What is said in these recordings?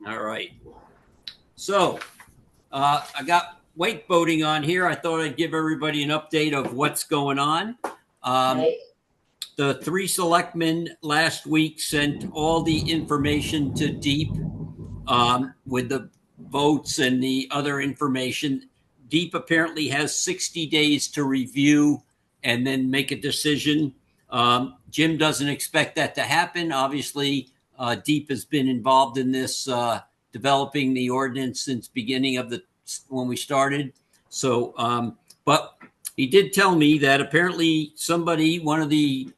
All right. So I got wake boating on here. I thought I'd give everybody an update of what's going on. Right. The three selectmen last week sent all the information to Deep with the votes and the other information. Deep apparently has 60 days to review and then make a decision. Jim doesn't expect that to happen. Obviously, Deep has been involved in this, developing the ordinance since beginning of when we started. So, but he did tell me that apparently somebody, one of the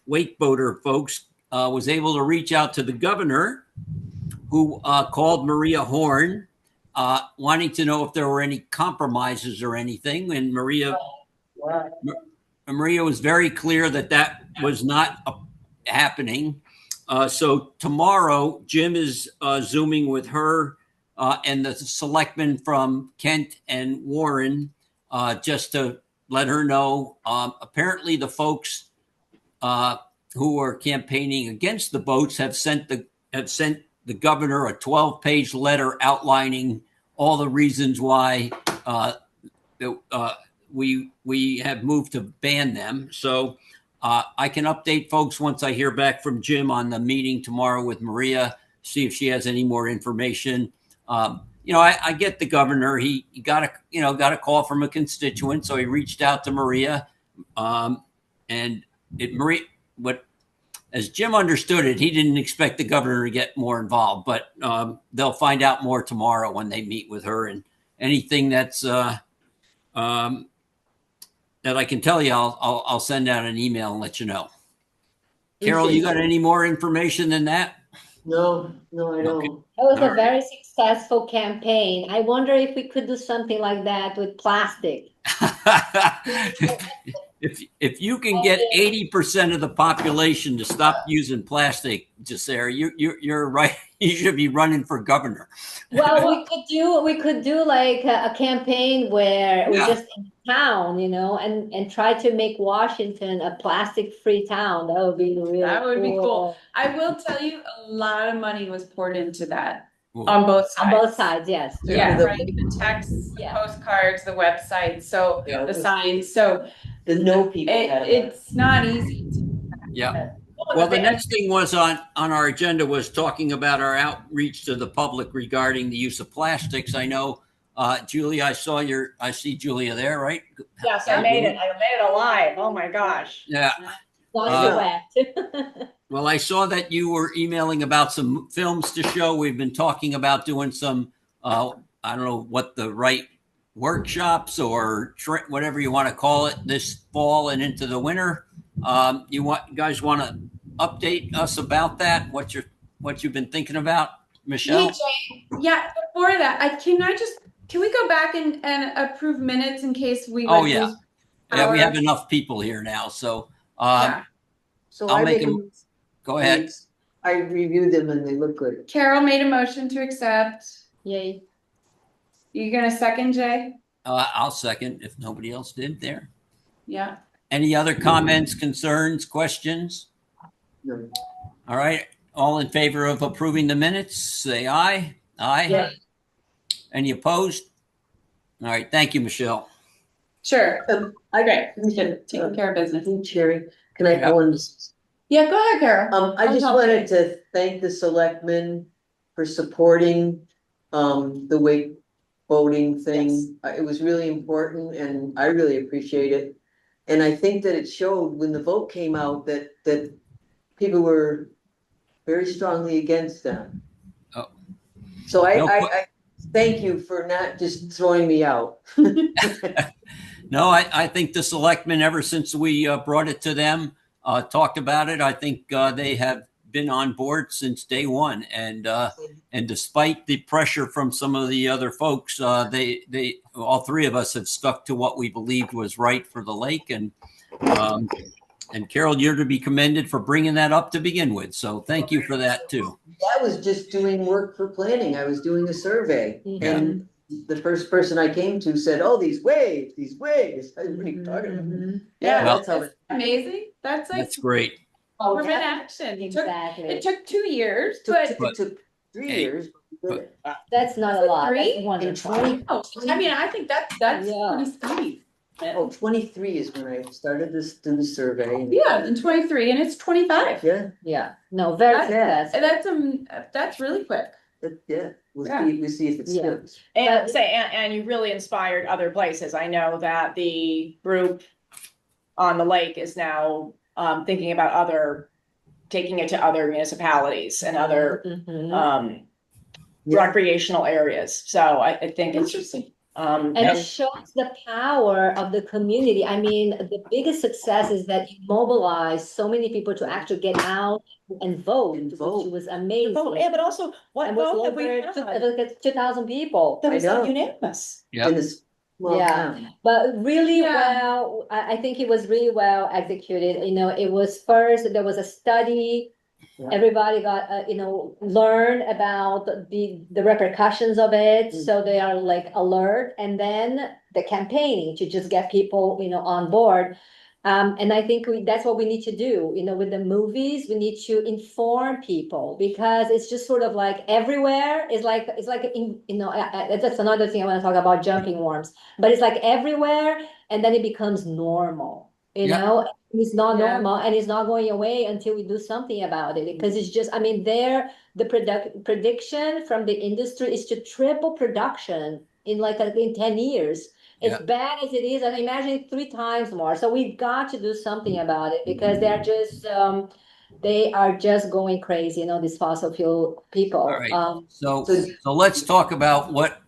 wakeboater folks, was able to reach out to the governor, who called Maria Horn, wanting to know if there were any compromises or anything. And Maria was very clear that that was not happening. So tomorrow, Jim is Zooming with her and the selectmen from Kent and Warren, just to let her know. Apparently, the folks who are campaigning against the boats have sent the governor a 12-page letter outlining all the reasons why we have moved to ban them. So I can update folks once I hear back from Jim on the meeting tomorrow with Maria, see if she has any more information. I get the governor. He got a call from a constituent, so he reached out to Maria, as Jim understood it, he didn't expect the governor to get more involved, but they'll find out more tomorrow when they meet with her. And anything that's that I can tell you, I'll send out an email and let you know. Carol, you got any more information than that? No, I don't. Okay. That was a very successful campaign. I wonder if we could do something like that with plastic. If you can get 80% of the population to stop using plastic, Sarah, you're right. You should be running for governor. Well, we could do like a campaign where we're just in town, and try to make Washington a plastic-free town. That would be really be cool. I will tell you, a lot of money was poured into that. On both sides. On both sides, yes. Yeah, right. The texts, the postcards, the website, so the signs. So the people. It's not easy. Yeah. Well, the next thing was on our agenda was talking about our outreach to the public regarding the use of plastics. I know, Julia, I see Julia there, right? Yes, I made it. I made it alive. Oh my gosh. Yeah. Well, I saw that you were emailing about some films to show. We've been talking about doing some, I don't know what the right workshops or whatever you want to call it this fall and into the winter. You guys want to update us about that? What you've been thinking about, Michelle? Hey, Jay. Yeah. Before that, can we go back and approve minutes in case we? Oh yeah, we have enough people here now, so. So I'll make them. Go ahead. I reviewed them and they look good. Carol made a motion to accept. Yay. You gonna second, Jay? I'll second if nobody else did there. Yeah. Any other comments, concerns, questions? No. All right. All in favor of approving the minutes, say aye. Aye. Yeah. Any opposed? All right. Thank you, Michelle. Sure. Okay. Taking care of business. Cherry, can I go on? Yeah, go ahead, Carol. I just wanted to thank the selectmen for supporting the wake boating thing. Yes. It was really important and I really appreciate it. And I think that it showed when the vote came out that people were very strongly against them. Oh. So I thank you for not just throwing me out. No, I think the selectmen, ever since we brought it to them, talked about it, I think they have been on board since day one. And despite the pressure from some of the other folks, they all three of us have stuck to what we believed was right for the lake. And Carol, you're to be commended for bringing that up to begin with. So thank you for that too. That was just doing work for planning. I was doing a survey. Mm-hmm. And the first person I came to said, "Oh, these waves." I was really talking about. Yeah, Well, that's amazing. That's great. government action. It Exactly. took 2 years, It but took 3 Hey, years. but we did it. That's not a lot. Three? That's wonderful. oh, I mean, I think that's Yeah. pretty speedy. Oh, 23 is when I started this, do the survey. Yeah, in 23 and it's 25. Yeah, Yeah, no, very That- successful. That's really quick. yeah, Yeah. we'll see if it Yeah. sticks. And say, and you really inspired other places. I know that the group on the lake is now thinking about taking it to other municipalities and other Mhm. Yeah. recreational areas. So I think it's Interesting. And yeah. it shows the power of the community. I mean, the biggest success is that you mobilize so many people to actually get out and vote, And which vote. was amazing. Yeah, but also what And was vote have we over had? 2,000 people. That I was so know. unanimous. Yeah. In this small Yeah. town. But really Yeah. well, I think it was really well executed. You know, it was first, there was a study. Yeah. Everybody got, learn about the repercussions of it. So they are like alert. And then the campaigning to just get people, on board. And I think that's what we need to do, with the movies, we need to inform people because it's just sort of like everywhere is like, it's like, that's another thing I want to talk about jumping worms, but it's like everywhere and then it becomes normal, Yeah. It's not Yeah. normal and it's not going away until we do something about it because it's just, I mean, the prediction from the industry is to triple production in 10 years. As Yeah. bad as it is, I imagine 3 times more. So we've got to do something about it because they are just going crazy, these fossil fuel people. All right. So So- let's talk about what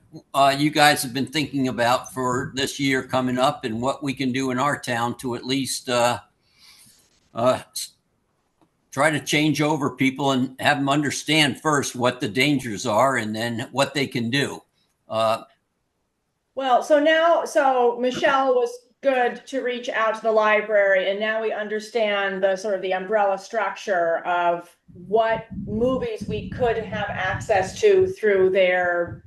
you guys have been thinking about for this year coming up and what we can do in our town to at least try to change over people and have them understand first what the dangers are and then what they can do. Well, so Michelle was good to reach out to the library, and now we understand the sort of the umbrella structure of what movies we could have access to through their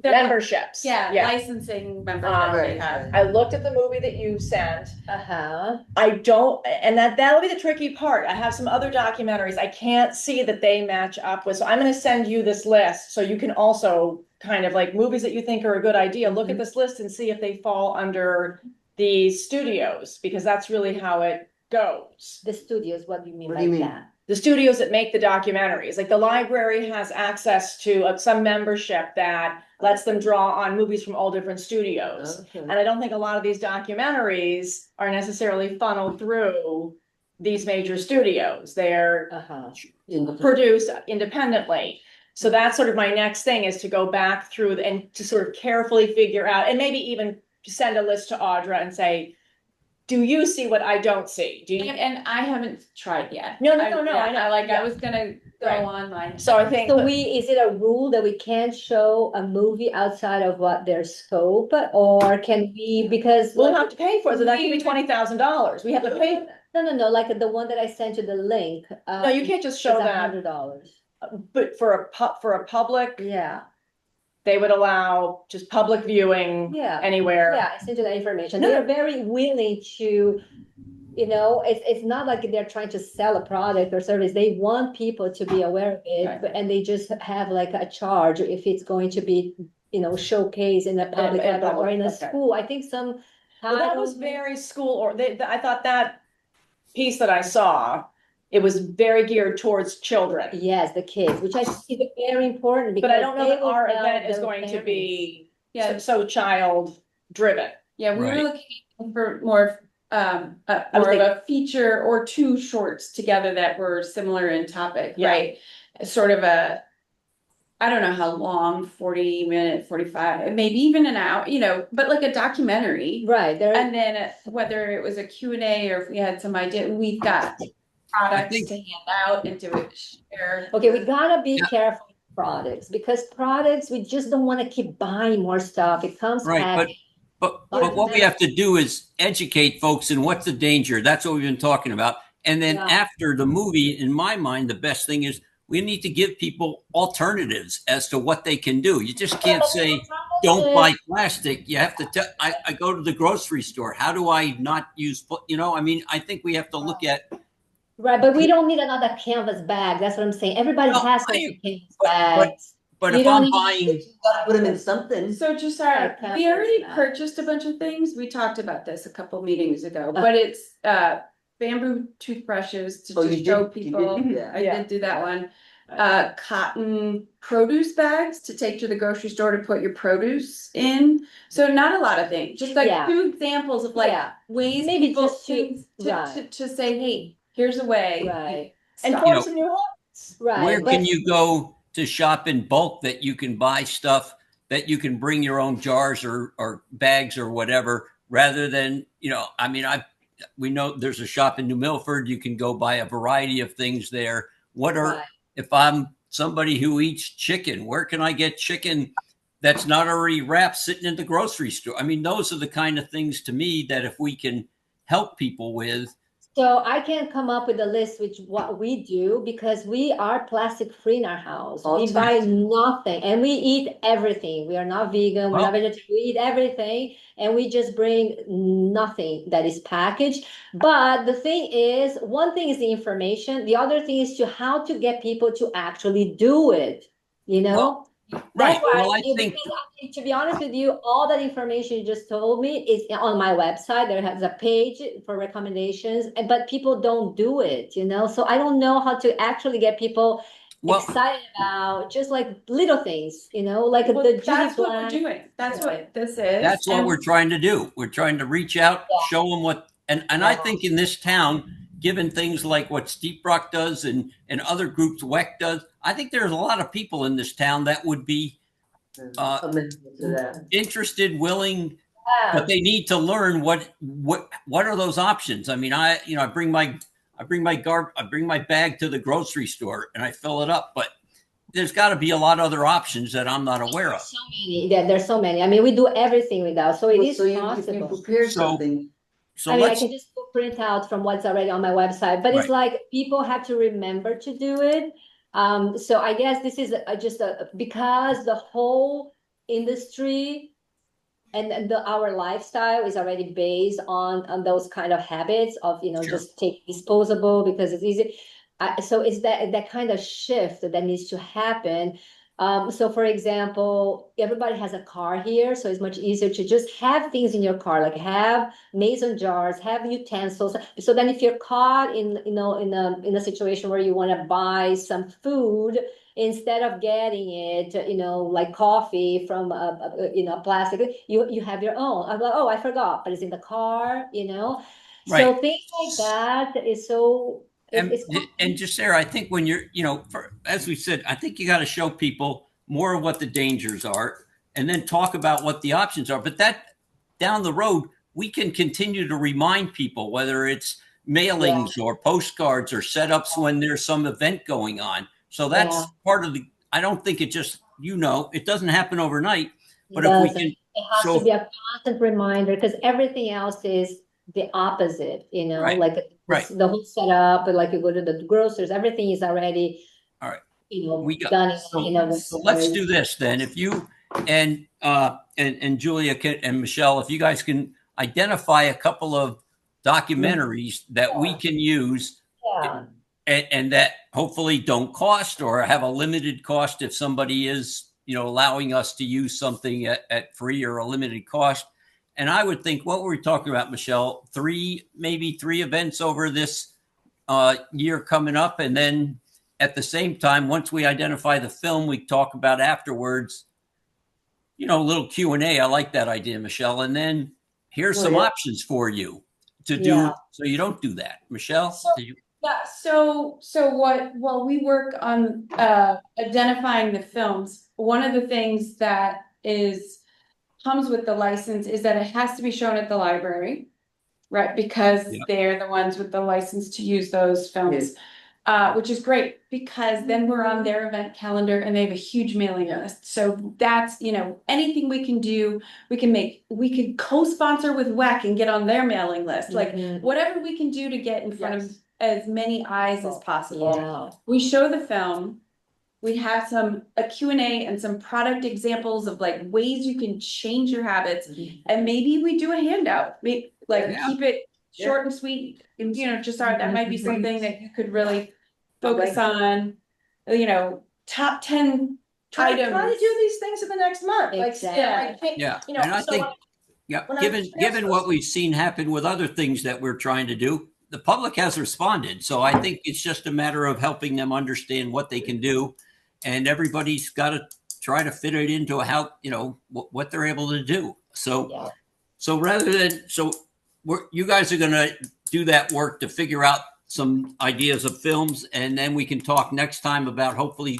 memberships. Yeah, Yeah. licensing membership they Right, have. right. I looked at the movie that you sent. Uh-huh. I don't, and that'll be the tricky part. I have some other documentaries I can't see that they match up with. So I'm going to send you this list so you can also kind of like movies that you think are a good idea. Look at this list and see if they fall under the studios because that's really how it goes. The studios, what do you mean What by do you mean? that? The studios that make the documentaries, like the library has access to some membership that lets them draw on movies from all different studios. Okay. And I don't think a lot of these documentaries are necessarily funneled through these major studios. They're Uh-huh. produced independently. So that's sort of my next thing is to go back through and to sort of carefully figure out and maybe even send a list to Audra and say, do you see what I don't see? Do you? And I haven't tried yet. No, I yeah, know. I was gonna go Right. online. So I think. So is it a rule that we can't show a movie outside of what their scope, or can we, because. We'll have to pay for it, so that could be $20,000. We have to pay. No, like the one that I sent you the link. No, you can't just show that, $100. but for a public, Yeah, they would allow just public viewing yeah. anywhere. Yeah, I sent you that information. No. They're very willing to, it's not like they're trying to sell a product or service. They want people to be aware of it, Right. and they just have like a charge if it's going to be, showcased in a public in level or in a public, okay. school. I think some. Well, that was very school I thought that piece that I saw, it was very geared towards children. Yes, the kids, which I think is very important because. But I don't know they that will our tell event is their going to parents. be Yeah, so child driven. yeah, we Right. were looking for more was more of a feature or 2 shorts together that were similar in topic, Yeah. right? Sort of I don't know how long, 40 minute, 45, maybe even an hour, but like a documentary. Right, there. And then whether it was a Q&A or if we had some idea, we've got products think- to hand out and to share. Okay, we gotta be Yeah. careful with products because products, we just don't want to keep buying more stuff. It comes Right, packaged. but what we have to do is educate folks in what's the danger. That's what we've been talking about. And then Yeah. after the movie, in my mind, the best thing is we need to give people alternatives as to what they can do. You just can't say, don't buy plastic. You have to tell, I go to the grocery store. How do I not use, I mean, I think we have to look at Right, but we don't need another canvas bag. That's what I'm saying. Everybody No, has I- those canvas but- bags. But You if don't I'm need- buying, Put them in something. So Josiah, Like we already campus purchased a bunch of things. We talked about this a couple meetings ago, Uh. but it's bamboo toothbrushes to Oh, just you show did, you people. did do that. I Yeah. did do that one. Cotton produce bags to take to the grocery store to put your produce in. So not a lot of things, just like Yeah. 2 examples of like Yeah, ways Maybe people just to- things to right. say, hey, here's a way. right, And Stop. You form know, some new habits. right. where but- can you go to shop in bulk that you can buy stuff that you can bring your own jars or bags or whatever, rather than, I mean, we know there's a shop in New Milford. You can go buy a variety of things there. Right. If I'm somebody who eats chicken, where can I get chicken that's not already wrapped sitting in the grocery store? I mean, those are the kind of things to me that if we can help people with. So I can't come up with a list which what we do because we are plastic free in our house. All We buy nothing and we eat everything. We are not vegan, we're not Well- vegetarian, we eat everything and we just bring nothing that is packaged. But the thing is, one thing is the information, the other thing is to how to get people to actually do it, you know? Well, That's right. why Well, I because think to be honest with you, all that information you just told me is on my website. There has a page for recommendations, but people don't do it, So I don't know how to actually get people well, excited about just like little things, like Well, the Judy that's what we're Blank. doing. That's Right. what this is. that's what And we're trying to do. We're trying to reach out, Yeah. show them what, and I Yeah. think in this town, given things like what Steep Rock does and other groups, WEC does, I think there's a lot of people in this town that would be Amendment to that. interested, willing, Yeah. but they need to learn what are those options. I mean, I bring my bag to the grocery store and I fill it up, but there's got to be a lot of other options that I'm not aware of. So many. There's so many. I mean, we do everything without, so it Well, is so if you possible. prepare So- something, So I mean, I let's can just print out from what's already on my website, but it's Right. like people have to remember to do it. So I guess this is because the whole industry and our lifestyle is already based on those kind of habits of, Sure. just take disposable because it's easy. So it's that kind of shift that needs to happen. So for example, everybody has a car here, so it's much easier to just have things in your car, like have mason jars, have utensils. So then if you're caught in a situation where you want to buy some food, instead of getting it, like coffee from plastic, you have your own. I'm like, oh, I forgot, but it's in the car, So Right. things like that is so. and just Sarah, I think when you're, as we said, I think you got to show people more of what the dangers are and then talk about what the options are. But that down the road, we can continue to remind people, whether it's mailings or postcards or setups when there's some event going on. So that's part of I don't think it just, it doesn't happen overnight, but if we can, It has so- to be a constant reminder because everything else is the opposite, Right. like Right. the whole setup, like you go to the grocers, everything is already, All right. done. So let's do this then. If you and Julia and Michelle, if you guys can identify a couple of documentaries that we can use Yeah, and that hopefully don't cost or have a limited cost if somebody is, allowing us to use something at free or a limited cost. And I would think what we're talking about, Michelle, maybe three events over this year coming up. And then at the same time, once we identify the film, we talk about afterwards, a little Q&A. I like that idea, Michelle. And then here's some options for you to do Yeah. so you don't do that. Michelle, do you? Yeah, so while we work on identifying the films, one of the things that comes with the license is that it has to be shown at the library, right? Because Yeah. they're the ones with the license to use those films. Which is great because then we're on their event calendar and they have a huge mailing list. So that's, anything we can do, we can co-sponsor with WEC and get on their mailing list. Like Mhm. whatever we can do to get in front of as many eyes as possible. Yeah. We show the film. We have a Q&A and some product examples of like ways you can change your habits. And maybe we do a handout. Yeah. Keep it short and sweet, and just that might be something that you could really focus Like- on, top 10 Try to items. do these things in the next month, like, Exactly. I think, Yeah, you know, and I so think, when- yeah, when I given transfer what we've seen happen with other things that we're trying to do, the public has responded. So I think it's just a matter of helping them understand what they can do, and everybody's got to try to fit it into how what they're able to do. So Yeah. you guys are going to do that work to figure out some ideas of films, and then we can talk next time about hopefully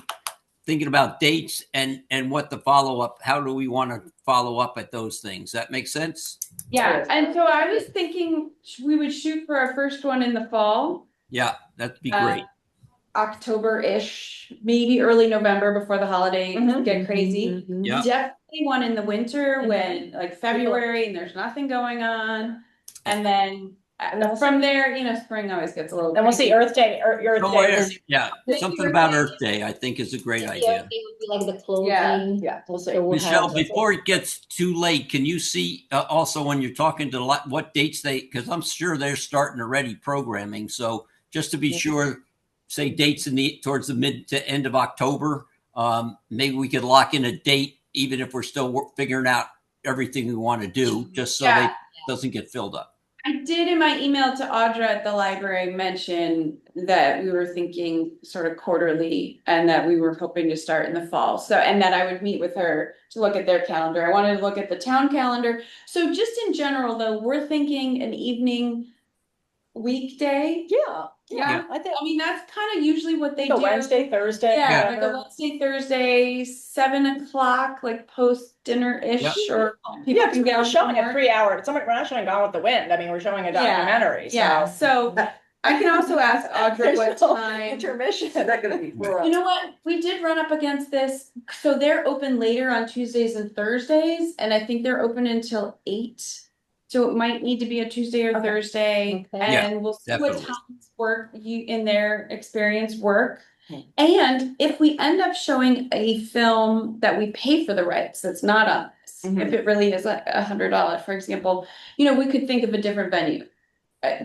thinking about dates and what the follow-up, how do we want to follow up at those things? That makes sense? Yeah, Yes. and so I was thinking we would shoot for our first one in the fall, Yeah, that'd be Uh, great. October-ish, maybe early November before the holidays Mhm. get crazy. Mhm. Yeah. Definitely one in the winter Mhm. when like February and there's nothing going on. And then And then we'll from there, spring always gets a little. And we'll see crazy. Earth Day, or Earth Oh, Day. yeah, something about Earth Day, I think is a great Yeah, idea. it would be like the closing. Yeah, we'll see. So we'll Michelle, have- before it gets too late, can you see also when you're talking to what dates because I'm sure they're starting already programming. So just to be sure, say dates towards the mid to end of October. Maybe we could lock in a date, even if we're still figuring out everything we want to do, just so Yeah. it doesn't get filled up. I did in my email to Audra at the library mention that we were thinking sort of quarterly and that we were hoping to start in the fall. So, and that I would meet with her to look at their calendar. I wanted to look at the town calendar. So just in general, though, we're thinking an evening weekday. Yeah, Yeah. I think, I mean, that's kind of usually what they a do. Wednesday, Thursday. Yeah, like a whatever. Wednesday, Thursday, 7 o'clock, like post dinner-ish, Yep. or people Yeah, can because get we're on showing from a work. 3 hour, we're not showing Gone with the Wind, I mean, we're showing a documentary, so. Yeah, so I can also ask Audra There's what no time. Intermission. It's not gonna be for us. You know what? We did run up against this. So they're open later on Tuesdays and Thursdays, and I think they're open until 8. So it might need to be a Tuesday or Okay. Thursday, Okay. and we'll see what definitely. times work in their experience work. Okay. And if we end up showing a film that we pay for the rights, that's not on this, Mhm. if it really is like $100, for example, we could think of a different venue.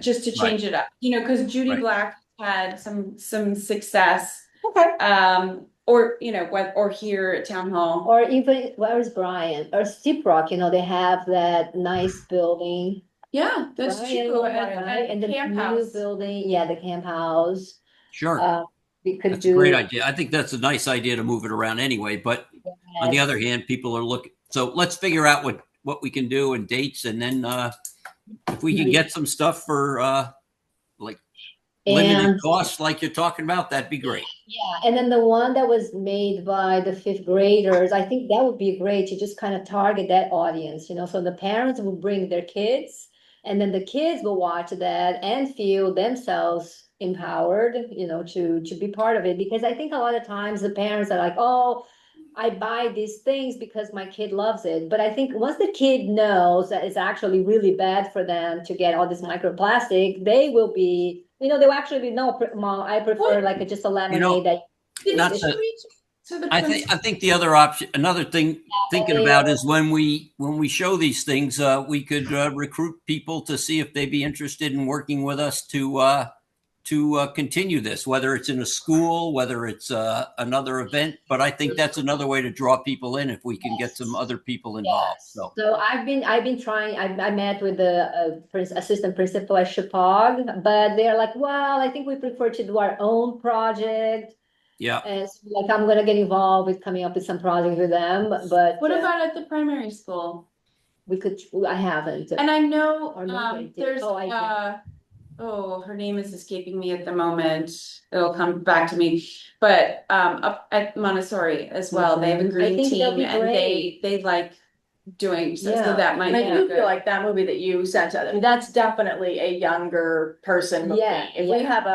Just to change it up, because Judy Right. Black had some success, Okay. or here at Town Hall. Or even, where's Brian? Or Steep Rock, they have that nice building. Yeah, that's Brian, true. right? And the Camp new House. building, yeah, the camp house. Sure. We could That's a do. great idea. I think that's a nice idea to move it around anyway. But on the Yes. other hand, people are looking. So let's figure out what we can do and dates, and then if we can get some stuff for like limited And costs, like you're talking about, that'd be great. yeah, and then the one that was made by the fifth graders, I think that would be great to just kind of target that audience, so the parents will bring their kids, and then the kids will watch that and feel themselves empowered, to be part of it. Because I think a lot of times the parents are like, oh, I buy these things because my kid loves it. But I think once the kid knows that it's actually really bad for them to get all this microplastic, they will be, they'll actually be, no, Mom, I prefer like just a lemonade that. Not Did to- you reach to the I think the other option, another thing thinking about is when we show these things, we could recruit people to see if they'd be interested in working with us to continue this, whether it's in a school, whether it's another event. But I think that's another way to draw people in if we can get some other people involved. So So I've been trying, I met with the assistant principal at Chippewa, but they're like, well, I think we prefer to do our own project. yeah, And so, like, I'm gonna get involved with coming up with some projects with them, but. What about at the primary school? We could, I haven't. And I know, Or maybe I did. there's, Oh, I her name is escaping me at the moment. It'll come back to me. But, up at Montessori as well, they have a Mhm. I green think that'd team be and they like doing, so Yeah. that might And I be do good. feel like that movie that you sent, I mean, that's definitely a younger person movie. Yeah, If we yeah. have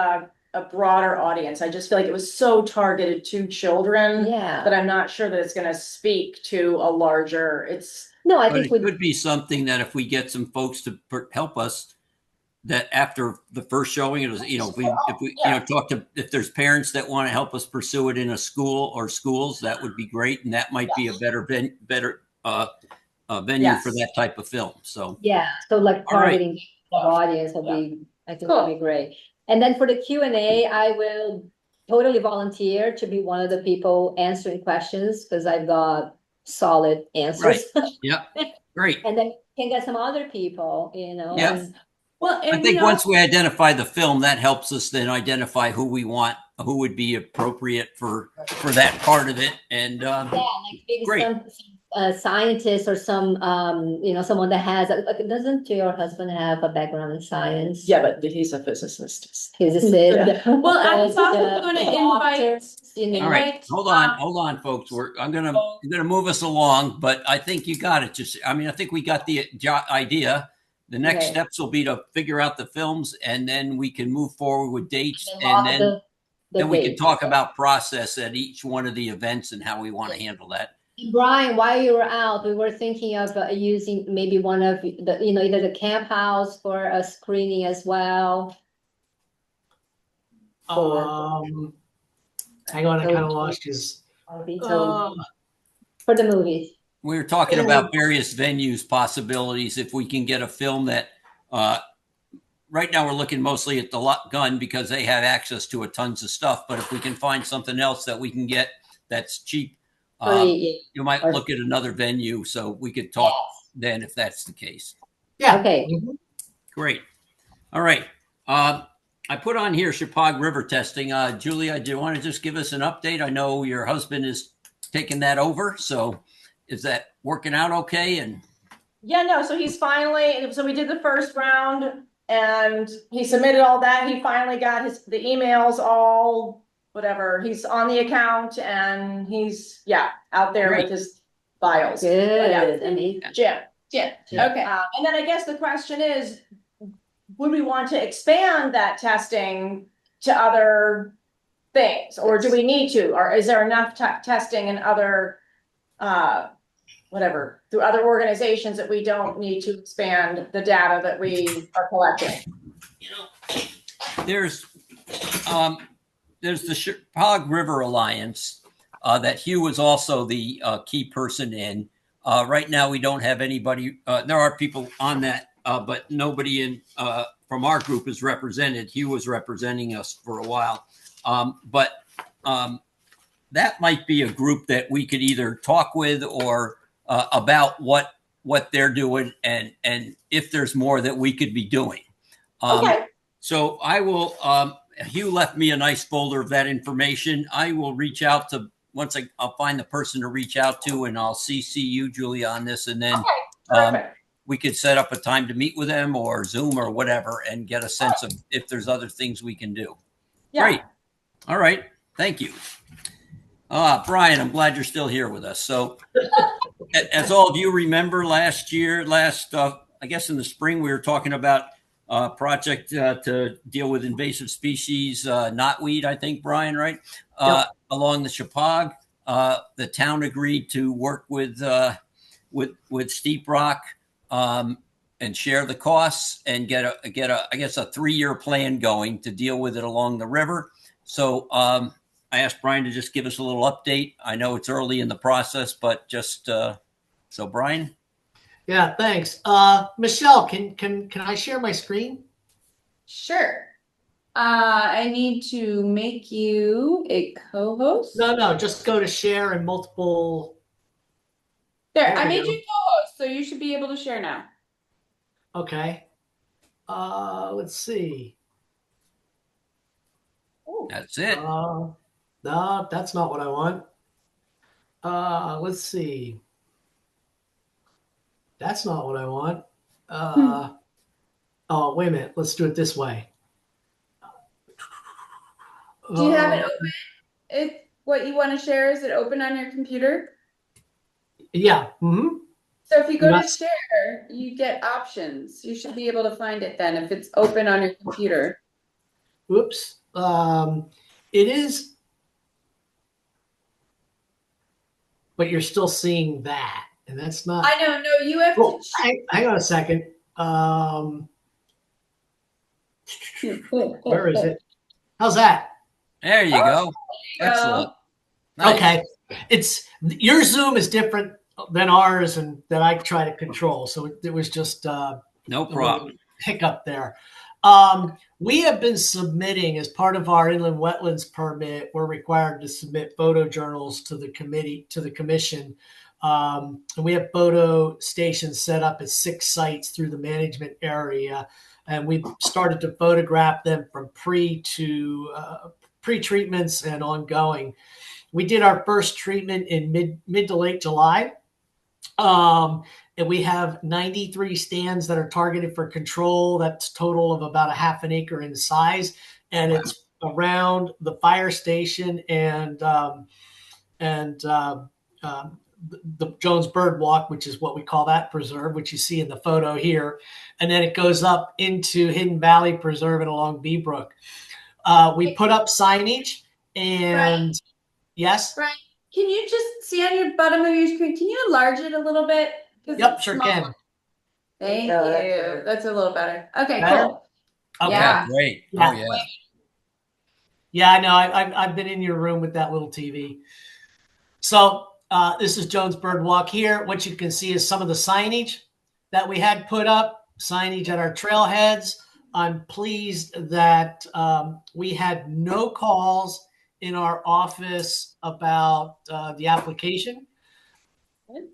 a broader audience, I just feel like it was so targeted to children. Yeah, That I'm not sure that it's gonna speak to a larger, no, I but think it we, could be something that if we get some folks to help us, that after the first showing, if we talk to, if there's parents that want to help us pursue it in a school or schools, that would be great, and that might be a better venue Yes. for that type of film. So yeah, so like All right. targeting audience will be, I think will Cool. be great. And then for the Q&A, I will totally volunteer to be one of the people answering questions because I've got solid answers. Yeah, great. And then can get some other people, you know. Yeah. and- Well, I and think we once also, we identify the film, that helps us then identify who we want, who would be appropriate for that part of it. And Yeah, like maybe Great. some scientist or some, you know, someone that has, doesn't your husband have a background in science? Yeah, but he's a physicist. Physicist. well, I was also Yeah. going to invite, Doctors, you know. all right, Right. hold on, folks. I'm gonna move us along, but I think you got it. I think we got the idea. The next Okay. steps will be to figure out the films, and then we can move forward with dates, And and lock then the we can dates. talk about process at each one of the events and how we want to handle that. Brian, while you were out, we were thinking of using maybe one of the, you know, either the camp house for a screening as well. Hang on, I kind of lost you. Or for the movies. We were talking about various venues possibilities. If we can get a film that, right now we're looking mostly at the Gun because they have access to a tons of stuff. But if we can find something else that we can get that's cheap, you might look at another venue. So we could talk then if that's the case. Yeah. Okay. Great. All right. I put on here Chippewa River testing. Julia, do you want to just give us an update? I know your husband is taking that over. So is that working out okay? And Yeah, no, so he's finally, so we did the first round and he submitted all that. He finally got the emails all, whatever. He's on the account and he's, out there Great. with his files. Good. I mean, Jim. yeah, Yeah. okay. And then I guess the question is, would we want to expand that testing to other things? Or do we need to? Or is there enough testing in other, through other organizations that we don't need to expand the data that we are collecting? you know, there's the Chippewa River Alliance that Hugh is also the key person in. Right now, we don't have anybody. There are people on that, but nobody from our group is represented. Hugh was representing us for a while, but that might be a group that we could either talk with or about what they're doing and if there's more that we could be doing. Okay. So I will. Hugh left me a nice folder of that information. I will reach out to I'll find the person to reach out to, and I'll CC you, Julia, on this, and then Perfect. we could set up a time to meet with them or Zoom or whatever, and get a sense of if there's other things we can do. Yeah. Great. All right. Thank you. Brian, I'm glad you're still here with us. So as all of you remember, I guess in the spring, we were talking about a project to deal with invasive species, knotweed, I think, Brian, right? Along the Chippewa. The town agreed to work with Steep Rock and share the costs and get a I guess a 3-year plan going to deal with it along the river. So I asked Brian to just give us a little update. I know it's early in the process, but just so Brian. Yeah, thanks. Michelle, can I share my screen? Sure. I need to make you a co-host. No, just go to share and multiple. There, There I we made go. you co-host, so you should be able to share now. Okay. Let's see. That's it. No, that's not what I want. Let's see. That's not what I want. Oh, wait a minute. Let's do it this way. Do you have it open? What you want to share, is it open on your computer? Yeah. Mm-hmm. So if you go to Yes. share, you get options. You should be able to find it then if it's open on your computer. Whoops. It is, but you're still seeing that, and that's not. I know, no, you have Oh, to. hang on a second. Where is it? How's that? There you go. Excellent. Nice. Okay. It's your Zoom is different than ours and that I try to control. So it was just No problem. hiccup there. We have been submitting, as part of our inland wetlands permit, we're required to submit photo journals to the commission. And we have photo stations set up at 6 sites through the management area. And we've started to photograph them from pre-treatments and ongoing. We did our first treatment in mid to late July. And we have 93 stands that are targeted for control. That's total of about a half an acre in size. And it's around the fire station and the Jones Bird Walk, which is what we call that preserve, which you see in the photo here. And then it goes up into Hidden Valley Preserve and along Beebrook. We put up signage and yes. Brian, can you just see on your bottom of your screen? Can you enlarge it a little bit? 'Cause Yep, it's sure small. can. Thank Yeah, that's you. better. That's a little better. Okay, Better? cool. Okay. Yeah. Great. Yeah. Oh, yeah. Yeah, I know. I've been in your room with that little TV. So this is Jones Bird Walk here. What you can see is some of the signage that we had put up, signage at our trailheads. I'm pleased that we had no calls in our office about the application.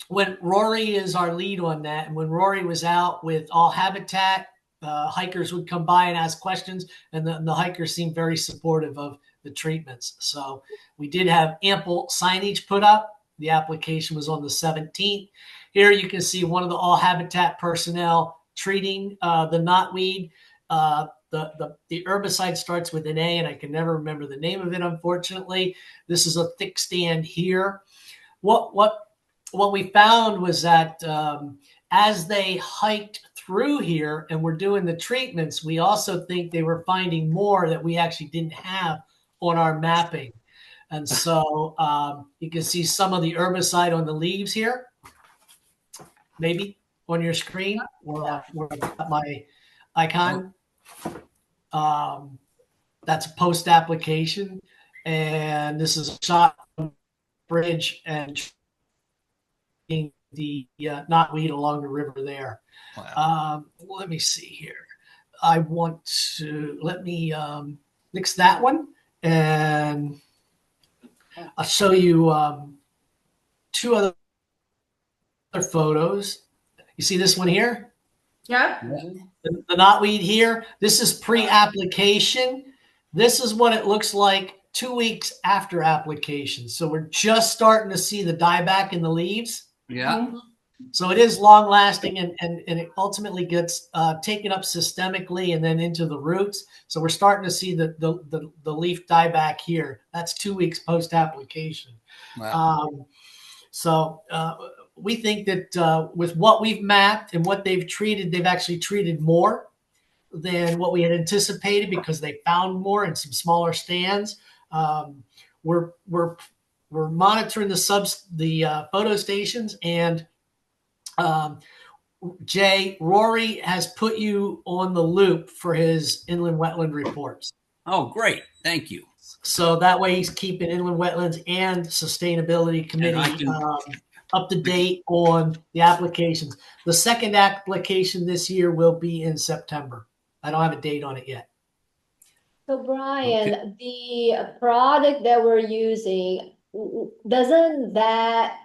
When Rory is our lead on that, and when Rory was out with All Habitat, hikers would come by and ask questions, and the hikers seemed very supportive of the treatments. So we did have ample signage put up. The application was on the 17th. Here you can see one of the All Habitat personnel treating the knotweed. The herbicide starts with an A, and I can never remember the name of it, unfortunately. This is a thick stand here. What we found was that as they hiked through here and were doing the treatments, we also think they were finding more that we actually didn't have on our mapping. And so you can see some of the herbicide on the leaves here, maybe on your screen where I've got my icon. That's a post application. And this is a shot from the bridge and the knotweed along the river there. Wow. Let me see here. I want to let me mix that one, and I'll show you 2 other photos. You see this one here? Yep. The knotweed here. This is pre-application. This is what it looks like 2 weeks after application. So we're just starting to see the dieback in the leaves. Yeah. So it is long lasting and it ultimately gets taken up systemically and then into the roots. So we're starting to see the leaf dieback here. That's 2 weeks post application. Wow. So we think that with what we've mapped and what they've treated, they've actually treated more than what we had anticipated because they found more in some smaller stands. We're monitoring the photo stations, and Jay, Rory has put you on the loop for his inland wetland reports. Oh, great. Thank you. So that way he's keeping inland wetlands and sustainability committee up to date on the applications. The second application this year will be in September. I don't have a date on it yet. So Brian, the product that we're using, doesn't that,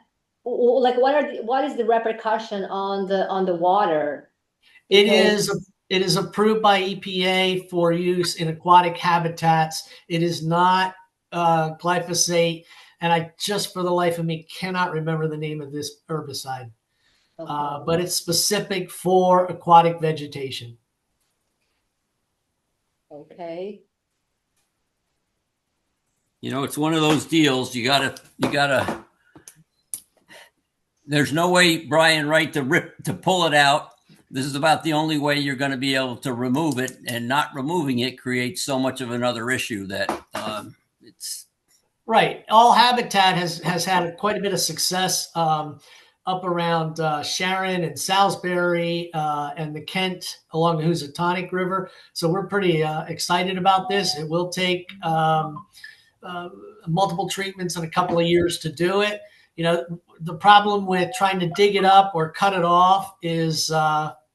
like, what is the repercussion on the water? It is approved by EPA for use in aquatic habitats. It is not glyphosate, and I just for the life of me cannot remember the name of this herbicide. Okay. But it's specific for aquatic vegetation. Okay. You know, it's one of those deals. You gotta. There's no way, Brian, right, to pull it out. This is about the only way you're going to be able to remove it, and not removing it creates so much of another issue that it's right. All Habitat has had quite a bit of success up around Sharon and Salisbury and the Kent along the Housatonic River. So we're pretty excited about this. It will take multiple treatments and a couple of years to do it. You know, the problem with trying to dig it up or cut it off is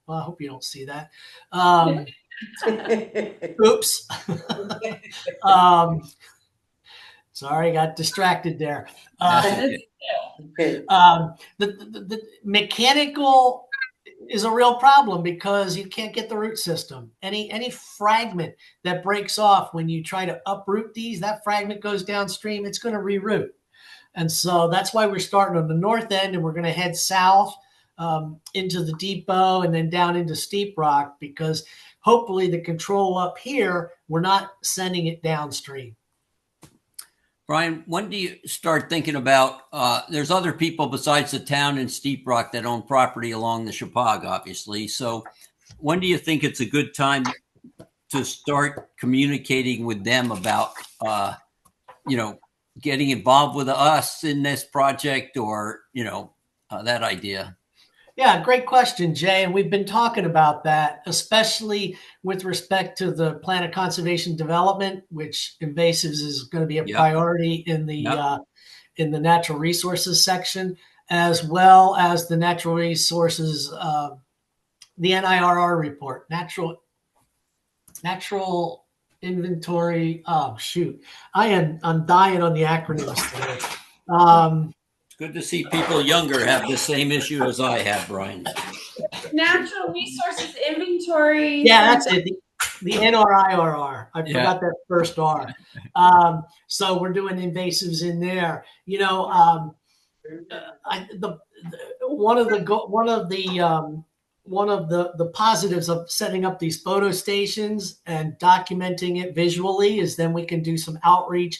Well, I hope you don't see that. Oops. um, sorry, got distracted there. The mechanical is a real problem because you can't get the root system. Any fragment that breaks off when you try to uproot these, that fragment goes downstream, it's going to reroot. And so that's why we're starting on the north end, and we're going to head south into the depot and then down into Steep Rock, because hopefully the control up here, we're not sending it downstream. Brian, when do you start thinking about, there's other people besides the town and Steep Rock that own property along the Chippewa, obviously. So when do you think it's a good time to start communicating with them about, getting involved with us in this project, or, that idea? Yeah, great question, Jay. And we've been talking about that, especially with respect to the plan of conservation development, which invasives is going to be a priority in the natural resources section, as well as the natural resources, the NIRR report, natural inventory. Oh shoot, I'm dying on the acronyms today. It's good to see people younger have the same issue as I have, Brian. Natural resources inventory. Yeah, that's it. The NRIRR. I forgot that first R. So we're doing invasives in there. One of the positives of setting up these photo stations and documenting it visually is then we can do some outreach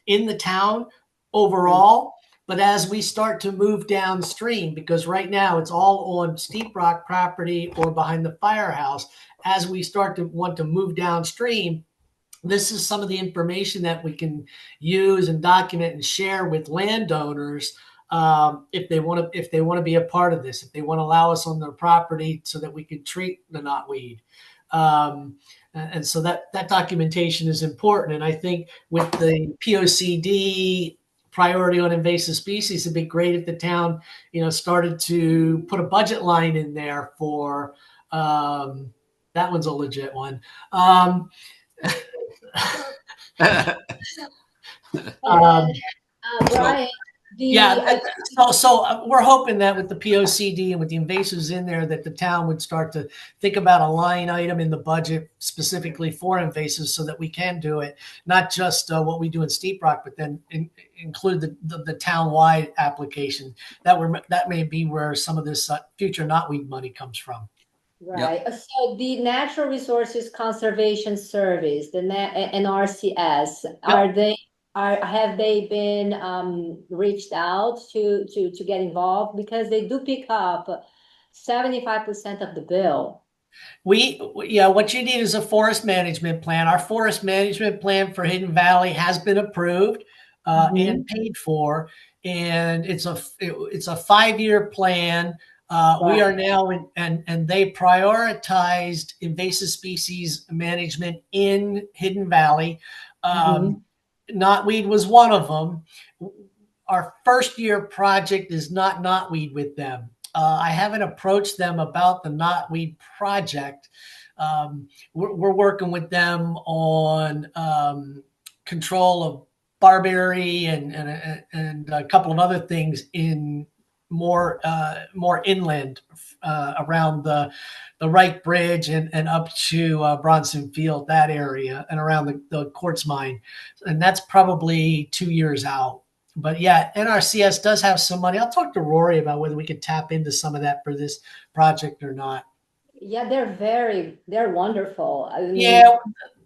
in the town overall. But as we start to move downstream, because right now it's all on Steep Rock property or behind the firehouse, as we start to want to move downstream, this is some of the information that we can use and document and share with landowners if they want to be a part of this, if they want to allow us on their property so that we can treat the knotweed. And so that documentation is important. And I think with the POCD priority on invasive species, it'd be great if the town, started to put a budget line in there for, that one's a legit one. Brian, so we're hoping that with the POCD and with the invasives in there, that the town would start to think about a line item in the budget specifically for invasives, so that we can do it, not just what we do in Steep Rock, but then include the town-wide application. That may be where some of this future knotweed money comes from. Right. Yep. So the Natural Resources Conservation Service, the NRCS, have they been reached out to get involved, because they do pick up 75% of the bill? What you need is a forest management plan. Our forest management plan for Hidden Valley has been approved and paid for, and it's a 5-year plan. We are now and they prioritized invasive species management in Hidden Valley. Knotweed was one of them. Our first year project is not knotweed with them. I haven't approached them about the knotweed project. We're working with them on control of barberry and a couple of other things in more inland around the Wright Bridge and up to Bronson Field, that area, and around the quartz mine. And that's probably 2 years out. But yeah, NRCS does have some money. I'll talk to Rory about whether we could tap into some of that for this project or not. Yeah, they're wonderful. I mean, yeah,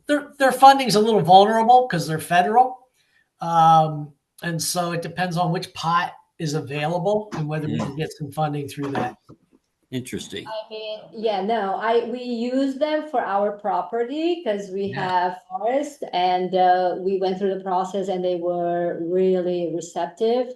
their funding's a little vulnerable because they're federal. And so it depends on which pot is available and whether we can get some funding through that. Interesting. I mean, we use them for our property because we have forest, and we went through the process and they were really receptive.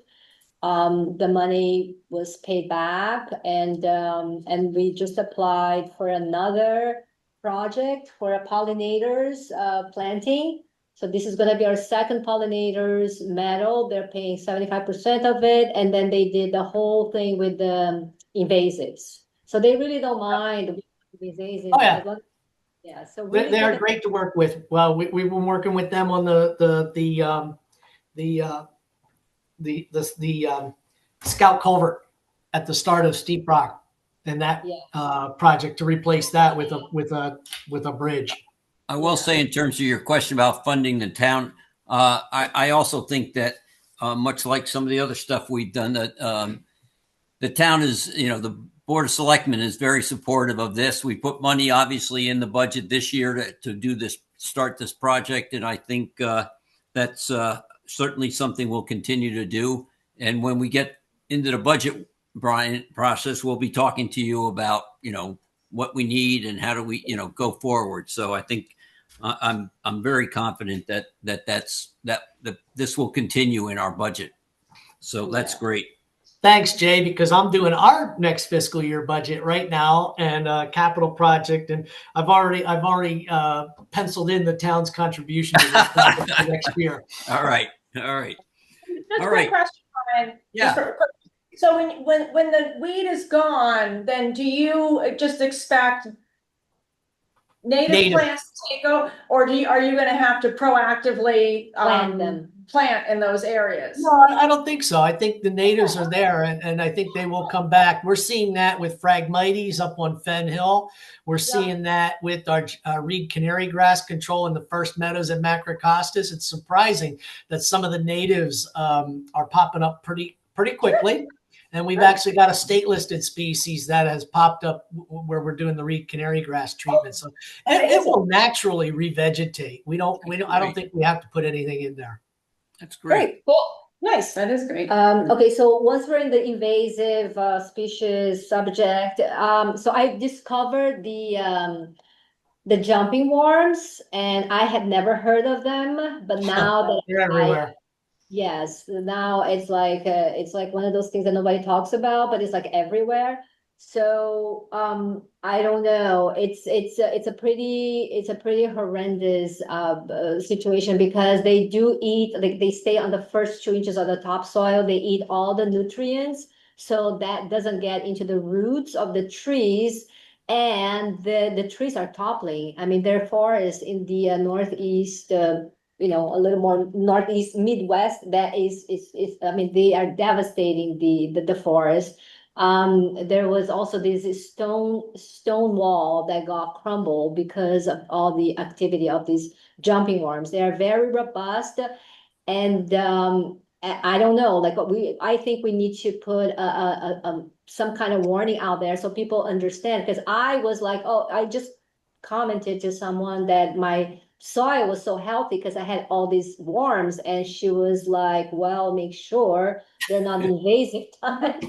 The money was paid back, and we just applied for another project for a pollinators planting. So this is going to be our second pollinators medal. They're paying 75% of it, and then they did the whole thing with the invasives. So they really don't mind. Amazing. Oh, yeah. Yeah, so They, really they are good. great to work with. Well, we've been working with them on the Scout Culvert at the start of Steep Rock and that Yeah. project to replace that with a bridge. I will say, in terms of your question about funding the town, I also think that much like some of the other stuff we've done, that the town is, the Board of Selectmen is very supportive of this. We put money, obviously, in the budget this year to do this, start this project, and I think that's certainly something we'll continue to do. And when we get into the budget, Brian, process, we'll be talking to you about, what we need and how do we, go forward. So I think I'm very confident that this will continue in our budget. So that's great. Thanks, Jay, because I'm doing our next fiscal year budget right now and capital project, and I've already penciled in the town's contribution to this project for next year. All right. Just All a right. quick question, Brian. Yeah. So when the weed is gone, then do you just expect native plants to take over, or are you going to have to proactively plant in those areas? No, I don't think so. I think the natives are there, and I think they will come back. We're seeing that with Phragmites up on Fen Hill. We're seeing that with our reed canary grass control in the first meadows at Macrocostas. It's surprising that some of the natives are popping up pretty quickly. And we've actually got a state listed species that has popped up where we're doing the reed canary grass treatment. So it will naturally revegetate. I don't think we have to put anything in there. That's great. Cool. Nice. That is great. Okay, so once we're in the invasive species subject, so I discovered the jumping worms, and I had never heard of them, but now that They're everywhere. Yes, now it's like one of those things that nobody talks about, but it's like everywhere. So I don't know. It's a pretty horrendous situation because they do eat, like they stay on the first 2 inches of the topsoil. They eat all the nutrients, so that doesn't get into the roots of the trees, and the trees are toppling. I mean, there are forests in the northeast. A little more northeast, Midwest, that is I mean, they are devastating the forest. There was also this stone wall that got crumbled because of all the activity of these jumping worms. They are very robust, and I don't know, like I think we need to put some kind of warning out there so people understand, because I was like, oh, I just commented to someone that my soil was so healthy because I had all these worms, and she was like, well, make sure they're not invasive type.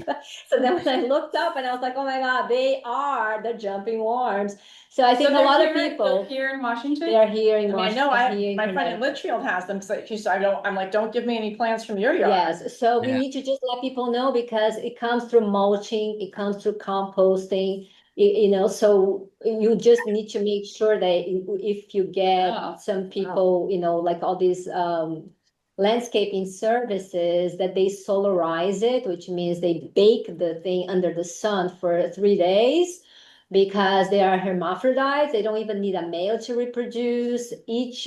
So then when I looked up and I was like, oh my God, they are the jumping worms. So I think a lot of people here in Washington. they're here in I know Washington. my friend in Litchfield has them, because I'm like, don't give me any plants from your yard. Yes, so we need to just let people know, because it comes through mulching, it comes through composting. So you just need to make sure that if you get some people, like all these landscaping services, that they solarize it, which means they bake the thing under the sun for 3 days, because they are hermaphrodites. They don't even need a male to reproduce. Each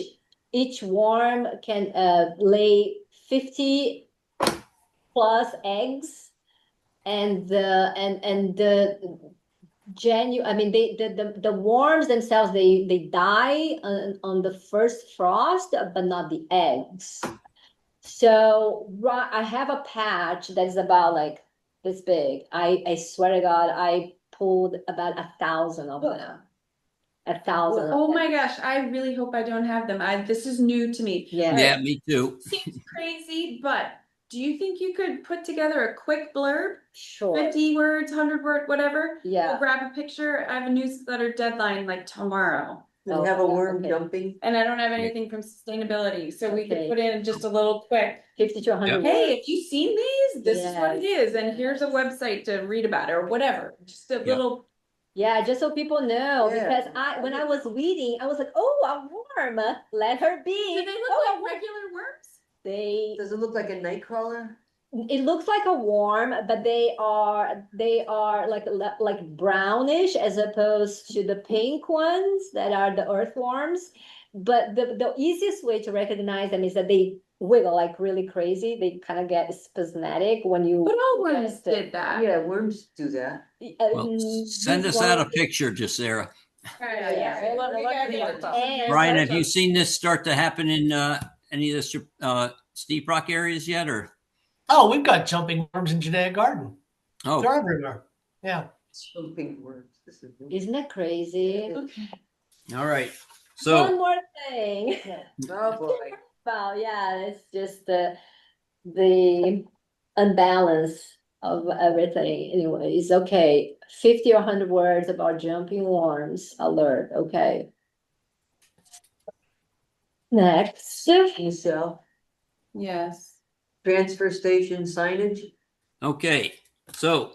worm can lay 50 plus eggs, and the the worms themselves, they die on the first frost, but not the eggs. So I have a patch that is about like this big. I swear to God, I pulled about 1,000 of them. 1,000. Oh my gosh, I really hope I don't have them. This is new to me. Yeah, me too. Seems crazy, but do you think you could put together a quick blurb? Sure. 50 words, 100 words, whatever. Yeah. We'll grab a picture. I have a newsletter deadline like tomorrow. We have a worm okay. jumping. And I don't have anything from sustainability. So we could put in just a little quick, 50 to 100. hey, have you seen these? This is what Yes. it is. And here's a website to read about it or whatever. Just a little. Yeah, just so people know, Yeah. because when I was weeding, I was like, oh, a worm, let her be. Do they look Oh, like regular worms? They Does it look like a night crawler? it looks like a worm, but they are like brownish as opposed to the pink ones that are the earthworms. But the easiest way to recognize them is that they wiggle like really crazy. They kind of get spasmodic when you. But all worms test it. did that. Yeah, worms do that. Well, send us out a picture, Jacera. Right, yeah. We'll We look got for the the info. And- Brian, have you seen this start to happen in any of the steep rock areas yet? Or Oh, we've got jumping worms in Judea Garden. oh, They're everywhere. Yeah. Jumping worms. This is. Isn't that crazy? all right. One So more thing. Oh, boy. Well, yeah, it's just the unbalance of everything. Anyways, okay. 50 or 100 words about jumping worms alert. Okay. Next. Michelle, Yes. transfer station signage. okay. So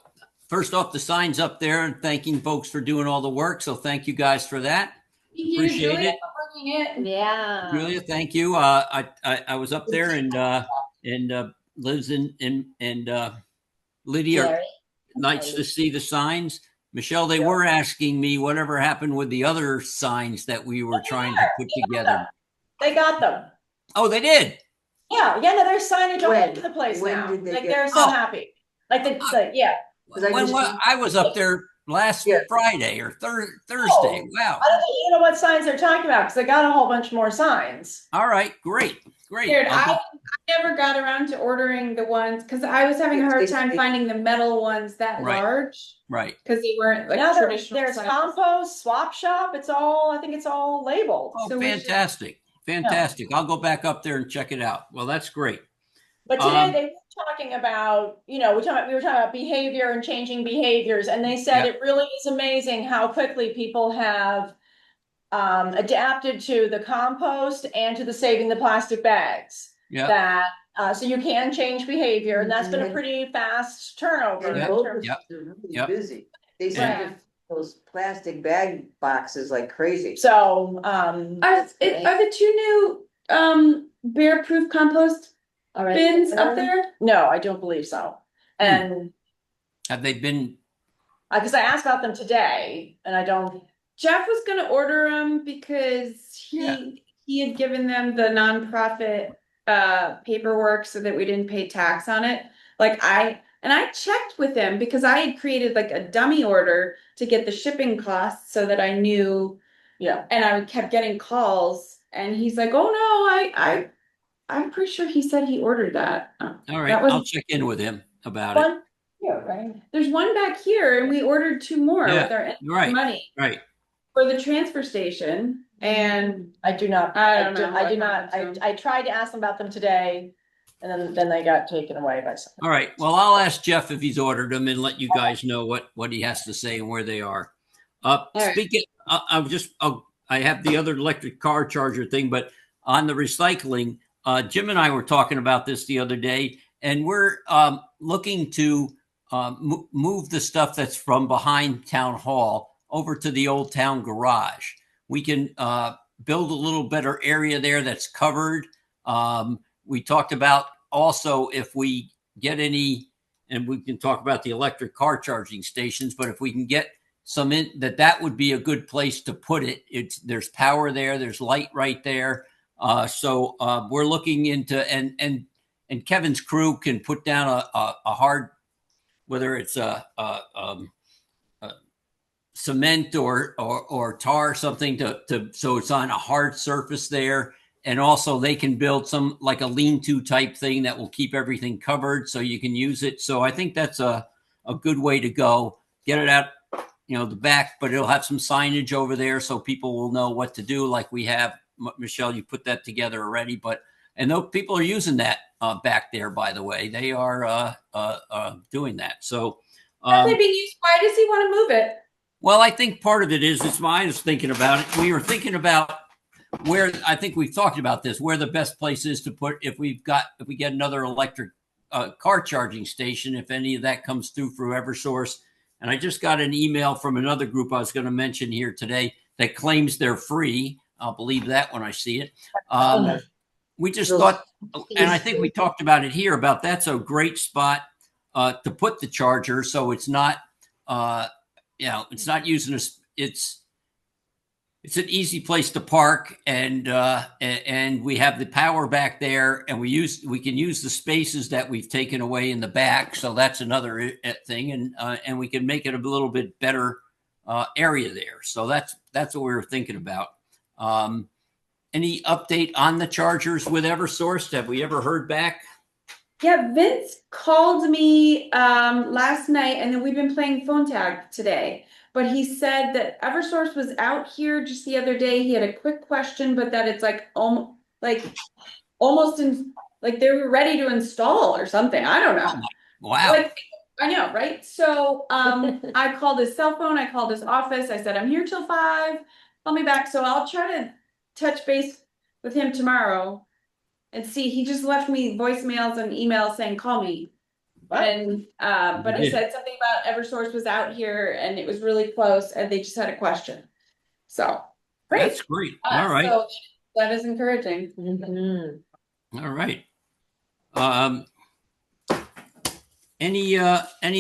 first off, the signs up there and thanking folks for doing all the work. So thank you guys for that. Appreciate Julia, it. for bringing it. Yeah. Julia, thank you. I was up there and lives in Lydia. Jerry. Nice to see the signs. Michelle, they were asking me whatever happened with the other signs that we were trying to put together. They got them. Oh, they did. Yeah, no, there's signage all When? over the place When now. did they Like get- they're so Oh. happy. Yeah. 'Cause I When just- I was up there last Yeah. Friday or Thursday. Oh. Wow. I don't know what signs they're talking about because they got a whole bunch more signs. All right. Great. Weird. I'll I never got around to ordering the ones because I was having a hard time finding the metal ones that Right. large right. because they weren't like Now traditional. there's size. compost, swap shop. I think it's all labeled. Oh, So we should- fantastic. Fantastic. I'll go back up there and check it out. Well, that's great. But today Um, they were talking about, we were talking about behavior and changing behaviors, and they said Yeah. it really is amazing how quickly people have adapted to the compost and to the saving the plastic bags. Yeah. That so you can change behavior, and that's been a Mhm. pretty fast turnover. And in both terms- of Yep. they're really Yep. busy. They Yeah. send those plastic bag boxes like crazy. So Are the two new bear proof compost All right. bins up there? no, I don't believe so. And Have they been? because I asked about them today, and I don't. Jeff was gonna order them because he had given them the nonprofit paperwork so that we didn't pay tax on it. I checked with him because I had created like a dummy order to get the shipping costs so that I knew, Yeah. and I kept getting calls and he's like, "Oh no, I'm pretty sure he said he ordered that." All That right. was- I'll check in with him about it. One, yeah, right. There's one back here and we ordered two more Yeah, with our Right. money Right. for the transfer station. And I do not. I don't know I what do not. happened to them. I tried to ask them about them today, and then they got taken away by someone. All right. Well, I'll ask Jeff if he's ordered them and let you guys know what he has to say and where they are. right. Speaking, I have the other electric car charger thing, but on the recycling, Jim and I were talking about this the other day, and we're looking to move the stuff that's from behind town hall over to the old town garage. We can build a little better area there that's covered. We talked about also if we get any, and we can talk about the electric car charging stations, but if we can get some in, that would be a good place to put it. There's power there, there's light right there. So we're looking into, and Kevin's crew can put down a hard, whether it's a cement or tar or something to so it's on a hard surface there. And also they can build some like a lean-to type thing that will keep everything covered so you can use it. So I think that's a good way to go. Get it out, the back, but it'll have some signage over there so people will know what to do. Like we have, Michelle, you put that together already, and those people are using that back there, by the way. They are doing that. So Have they been used? Why does he want to move it? well, I think part of it is, I was thinking about it. We were thinking about where, I think we've talked about this, where the best place is to put, if we get another electric car charging station, if any of that comes through Eversource. And I just got an email from another group I was going to mention here today that claims they're free. I'll believe that when I see it. we just So- thought, and I think we talked about it here, about that's a great spot to put the charger. So it's not, it's not using it's an easy place to park, and we have the power back there, and we can use the spaces that we've taken away in the back. So that's another thing, and we can make it a little bit better area there. So that's what we were thinking about. Any update on the chargers with Eversource? Have we ever heard back? Yeah, Vince called me last night, and then we've been playing phone tag today. But he said that Eversource was out here just the other day. He had a quick question, but that it's like almost like they were ready to install or something. I don't know. Wow. Like, I know, right? So I called his cell phone. I called his office. I said, I'm here till 5. Call me back. So I'll try to touch base with him tomorrow and see. He just left me voicemails and emails saying, call me. And but he said something about Eversource was out here and it was really close and they just had a question. So That's great. All right. So that is encouraging. Mhm. All right. Any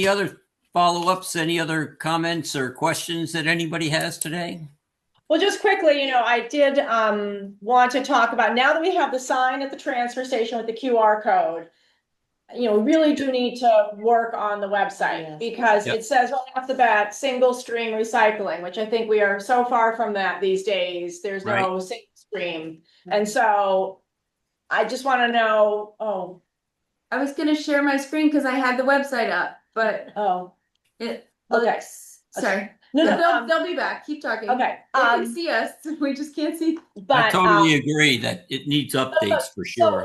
other follow-ups? Any other comments or questions that anybody has today? Well, just quickly, I did want to talk about, now that we have the sign at the transfer station with the QR code, we really do need to work on the website Yes. because Yep. it says right off the bat, single stream recycling, which I think we are so far from that these days. There's no single stream. And so I just want to know, I was gonna share my screen because I had the website up, but it okay. looks sorry. No, They'll be back. Keep talking. okay. They can see us. We just can't see. But I totally agree that it needs updates for sure.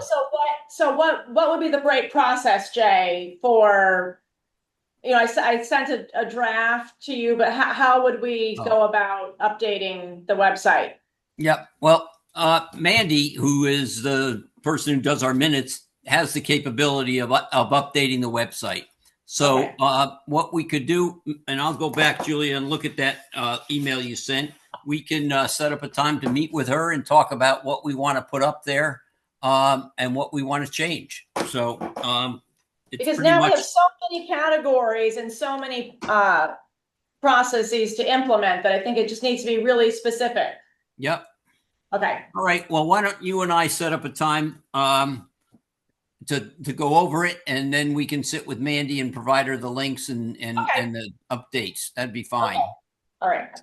So what would be the right process, Jay, for, I sent a draft to you, but how would we go about updating the website? Yep. Well, Mandy, who is the person who does our minutes, has the capability of updating the website. So Okay. what we could do, and I'll go back, Julia, and look at that email you sent. We can set up a time to meet with her and talk about what we want to put up there and what we want to change. So it's Because pretty now we much, have so many categories and so many processes to implement that I think it just needs to be really specific. yep. Okay. All right. Well, why don't you and I set up a time to go over it, and then we can sit with Mandy and provide her the links and the updates. That'd be fine. Okay. All right.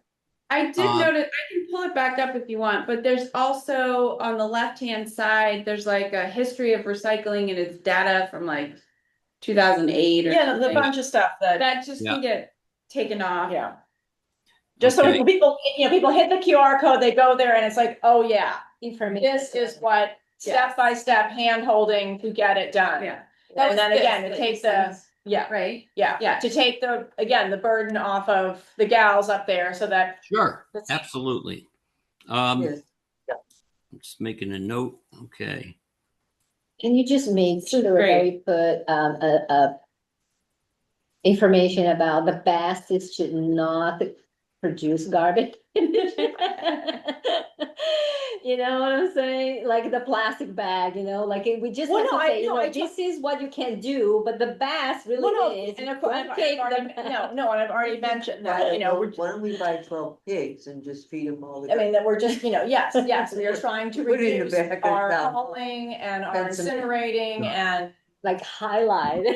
I did notice, I can pull it back up if you want, but there's also on the left-hand side, there's like a history of recycling and it's data from like 2008 or Yeah, the something. bunch of stuff That just Yeah. can get taken off. Yeah. Just Okay. so people hit the QR code, they go there and it's like, oh yeah, Information. this is what step by step hand holding to get it done. Yeah. And then again, it takes the, Right? yeah, to take the burden off of the gals up there so that. Sure. That's- Absolutely. Yes. I'm just making a note. Okay. Can you just make sure that Great. we put information about the baskets should not produce garbage? You know what I'm saying? Like the plastic bag, like we just Well, have no, to I- say, no, I this is what you can do, but the bass Well, no, really is. and of course, don't take I've already, the- and I've already mentioned that, Why don't we buy 12 pigs and just feed them all? I mean, that we're just, yes, we are trying to Put it in the reduce back of our the- hauling and our That's an- incinerating and. Like highlight.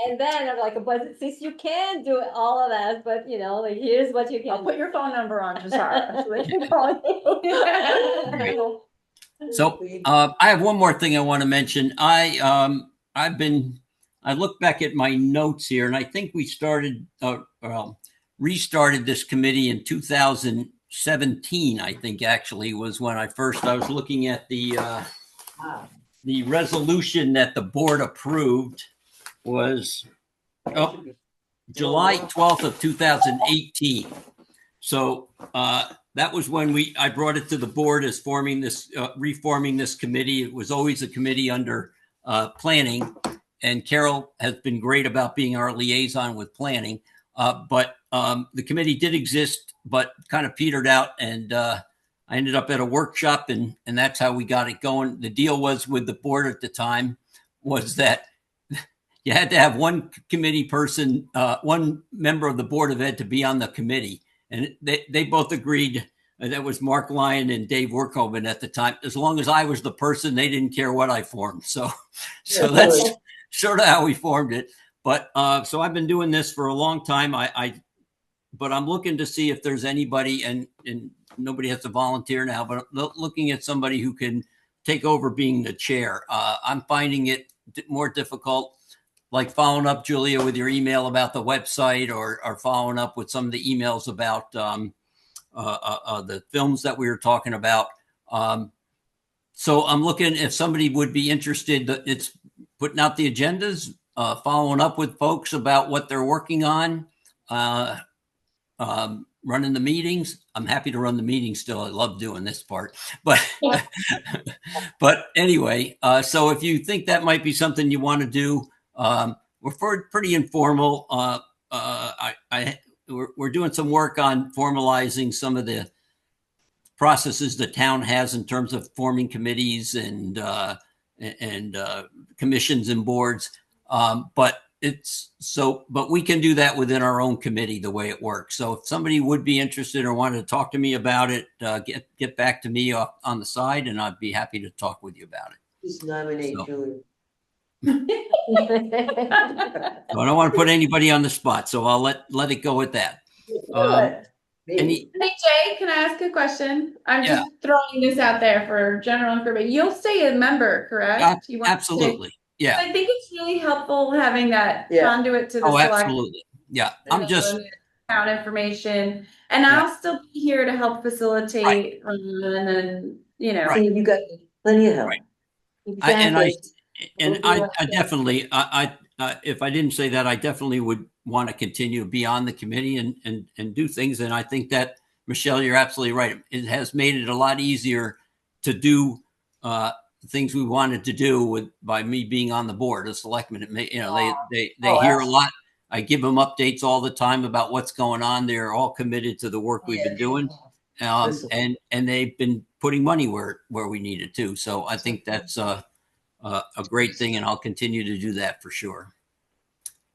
And then I'm like, but since you can do all of that, but like here's what you I'll can. put your phone number on, Jazara, so they can call you. So I have one more thing I want to mention. I look back at my notes here, and I think we restarted this committee in 2017. I think actually was when I was looking at the resolution that the board approved was July 12th of 2018. So that was when I brought it to the board as reforming this committee. It was always a committee under planning, and Carol has been great about being our liaison with planning. But the committee did exist, but kind of petered out, and I ended up at a workshop, and that's how we got it going. The deal was with the board at the time was that you had to have one committee person, one member of the Board of Ed to be on the committee. And they both agreed. That was Mark Lyon and Dave Workhoven at the time. As long as I was the person, they didn't care what I formed. So that's sort of how we formed it. But so I've been doing this for a long time. But I'm looking to see if there's anybody, and nobody has to volunteer now, but looking at somebody who can take over being the chair. I'm finding it more difficult, like following up, Julia, with your email about the website, or following up with some of the emails about the films that we were talking about. So I'm looking if somebody would be interested. It's putting out the agendas, following up with folks about what they're working on, running the meetings. I'm happy to run the meetings still. I love doing this part, but anyway, so if you think that might be something you want to do, we're pretty informal. We're doing some work on formalizing some of the processes the town has in terms of forming committees and commissions and boards. But we can do that within our own committee, the way it works. So if somebody would be interested or wanted to talk to me about it, get back to me on the side, and I'd be happy to talk with you about it. Just nominate Julia. I don't want to put anybody on the spot, so I'll let it go with that. Maybe. Hey Jay, can I ask a question? I'm just throwing this out there for general information. You'll stay a member, correct? You want to stay? Absolutely. Yeah. I think it's really helpful having that Yeah. conduit to the Oh, select absolutely. Yeah. I'm just, town information, and Yeah. I'll still be here to help facilitate, and See, you got plenty of help. Right. Exactly. I definitely, if I didn't say that, I definitely would want to continue to be on the committee and do things. And I think that, Michelle, you're absolutely right. It has made it a lot easier to do things we wanted to do by me being on the board as selectmen. They hear a lot. I give them updates all the time about what's going on. They're all committed to the work we've been doing. And they've been putting money where we need it to. So I think that's a great thing, and I'll continue to do that for sure.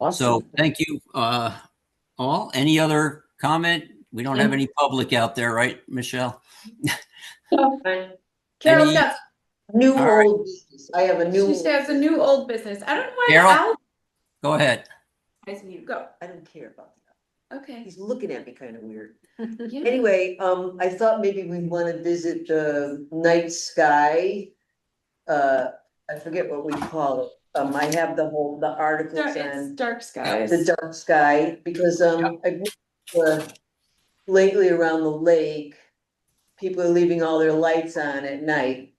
Awesome. So thank you all. Any other comment? We don't have any public out there, right, Michelle? Carol's got. New All right. old business. I have a new. She says a new old business. I don't know why Carol? Go ahead. you go. I don't care about that. Okay. He's looking at me kind of weird. Yeah. Anyway, I thought maybe we'd want to visit the night sky. I forget what we call it. I have the articles It's on dark skies. the dark sky because lately around the lake, people are leaving all their lights on at night,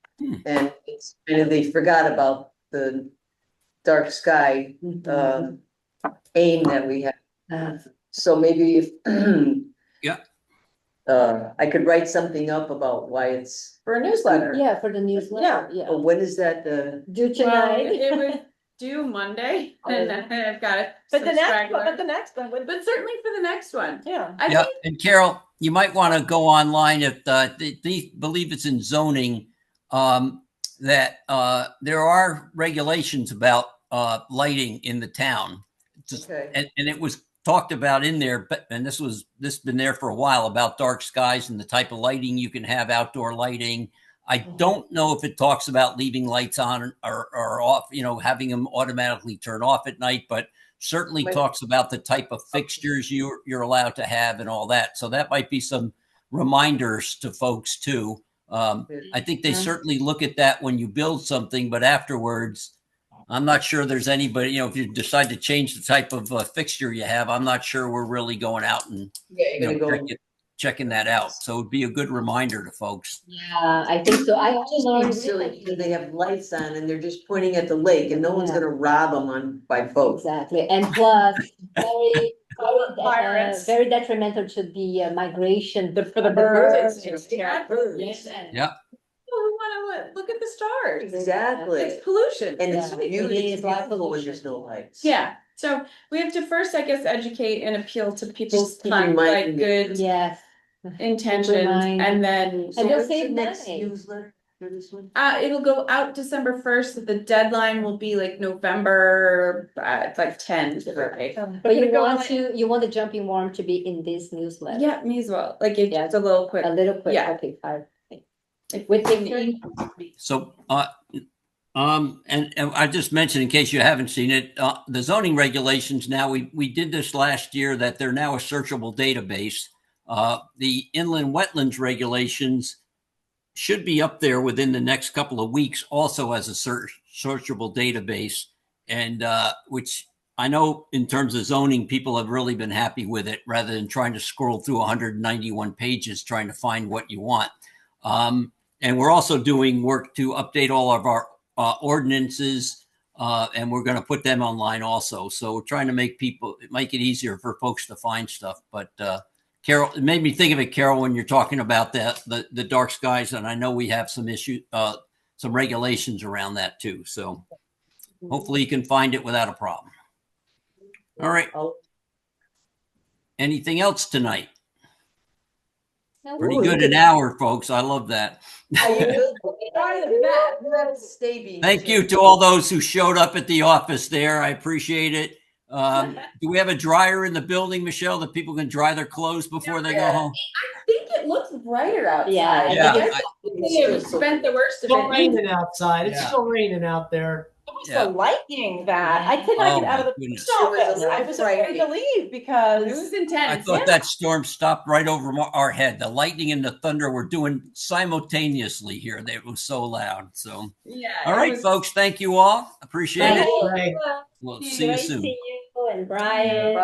and it's kind of they forgot about the dark sky aim that we have. So maybe if I could write something up about why it's For a newsletter. Yeah, for the newsletter, yeah. when is that Due Well, tonight. it was due Monday, and I've got it. But the next one would, But certainly for the next one. yeah. I Yeah, think and Carol, you might want to go online if they believe it's in zoning, that there are regulations about lighting in the town. Okay. And it was talked about in there, and this been there for a while, about dark skies and the type of lighting you can have, outdoor lighting. I don't know if it talks about leaving lights on or off, having them automatically turn off at night, but certainly talks about the type of fixtures you're allowed to have and all that. So that might be some reminders to folks too. I think they certainly look at that when you build something, but afterwards, I'm not sure there's anybody, if you decide to change the type of fixture you have, I'm not sure we're really going out and You're gonna go. checking that out. So it'd be a good reminder to folks. Yeah, I think so. I also learned. It's silly because they have lights on and they're just pointing at the lake and no one's Yeah. gonna rob them by boat. Exactly, and plus, Pirates. very detrimental to the migration. For the of birds. birds. Yeah. Yes, and- Yeah. we want to look at the stars. Exactly. It's pollution. And it's Yeah, it beautiful, is it's like beautiful when pollution. there's no lights. Yeah, so we have to first, I guess, educate and appeal to people's Just keep reminding me. good Yes, intentions, Remind. and then And So they'll what's the save next money. newsletter for this one? it'll go out December 1st. The deadline will be like November, it's like 10. But you want the jumping worm to be in this newsletter? Yeah, me as well. Like Yeah. it's a little quick. A little quick, Yeah. okay, fine. If With we Victor? So, and I just mentioned, in case you haven't seen it, the zoning regulations now, we did this last year, that they're now a searchable database. The inland wetlands regulations should be up there within the next couple of weeks, also as a searchable database. And which I know in terms of zoning, people have really been happy with it, rather than trying to scroll through 191 pages trying to find what you want. And we're also doing work to update all of our ordinances, and we're going to put them online also. So we're trying to make it easier for folks to find stuff. But Carol, it made me think of it, Carol, when you're talking about the dark skies, and I know we have some some regulations around that too. So hopefully you can find it without a problem. All right. Anything else tonight? No, Pretty good, an hour, folks. I love that. Thank you to all those who showed up at the office there. I appreciate it. Do we have a dryer in the building, Michelle, that people can dry their clothes before they go home? I think it looks brighter outside. Yeah, Yeah, They spent the worst It's of still it. raining outside. It's Yeah. still raining out there. It was Yeah. the lightning that I could not Oh, get out of my the goodness. post It was a office. I little was afraid to frightening. leave because It was I intense. thought that storm stopped right over our head. The lightning and the thunder were doing simultaneously here. It was so loud. So, Yeah. all it right, was- folks. Thank you all. Appreciate it. Right. We'll see you Great soon. see you and Brian.